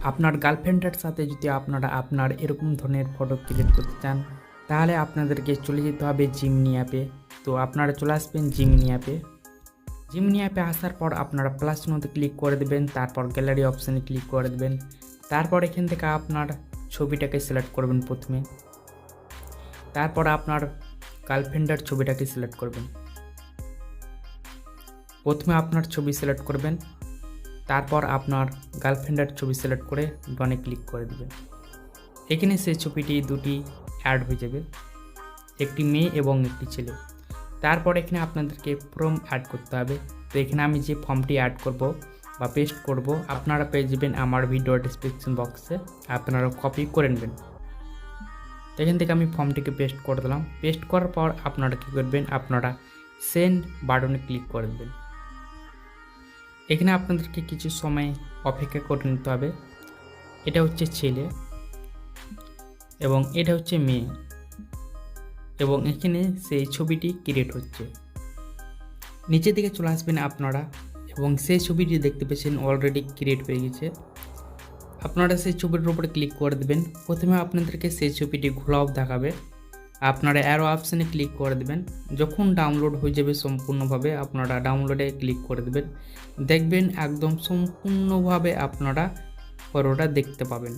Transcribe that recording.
আপনার গার্লফ্রেন্ডের সাথে যদি আপনারা আপনার এরকম ধরনের ফটো ক্রিয়েট করতে চান তাহলে আপনাদেরকে চলে যেতে হবে জিমিনি অ্যাপে। তো আপনারা চলে আসবেন জিমিনি অ্যাপে। জিমিনি অ্যাপে আসার পর আপনারা প্লাস চিহ্নতে ক্লিক করে দেবেন, তারপর গ্যালারি অপশানে ক্লিক করে দেবেন। তারপর এখান থেকে আপনার ছবিটাকে সিলেক্ট করবেন প্রথমে, তারপর আপনার গার্লফ্রেন্ডের ছবিটাকে সিলেক্ট করবেন। প্রথমে আপনার ছবি সিলেক্ট করবেন, তারপর আপনার গার্লফ্রেন্ডের ছবি সিলেক্ট করে ডনে ক্লিক করে দেবেন। এখানে সেই ছবিটি দুটি অ্যাড হয়ে যাবে, একটি মেয়ে এবং একটি ছেলে। তারপর এখানে আপনাদেরকে ফর্ম অ্যাড করতে হবে। তো এখানে আমি যে ফর্মটি অ্যাড করব বা পেস্ট করব আপনারা পেয়ে যাবেন আমার ভিডিও ডেসক্রিপশন বক্সে, আপনারা কপি করে নেবেন। এখান থেকে আমি ফর্মটিকে পেস্ট করে দিলাম। পেস্ট করার পর আপনারা কী করবেন, আপনারা সেন্ড বাটনে ক্লিক করে দেবেন। এখানে আপনাদেরকে কিছু সময় অপেক্ষা করে নিতে হবে। এটা হচ্ছে ছেলে এবং এটা হচ্ছে মেয়ে, এবং এখানে সেই ছবিটি ক্রিয়েট হচ্ছে। নিচের দিকে চলে আসবেন আপনারা এবং সেই ছবিটি দেখতে পেয়েছেন অলরেডি ক্রিয়েট হয়ে গেছে। আপনারা সেই ছবিটির উপরে ক্লিক করে দেবেন। প্রথমে আপনাদেরকে সেই ছবিটি ঘোলাও দেখাবে, আপনারা অ্যারো অপশানে ক্লিক করে দেবেন। যখন ডাউনলোড হয়ে যাবে সম্পূর্ণভাবে আপনারা ডাউনলোডে ক্লিক করে দেবেন। দেখবেন একদম সম্পূর্ণভাবে আপনারা ফটোটা দেখতে পাবেন।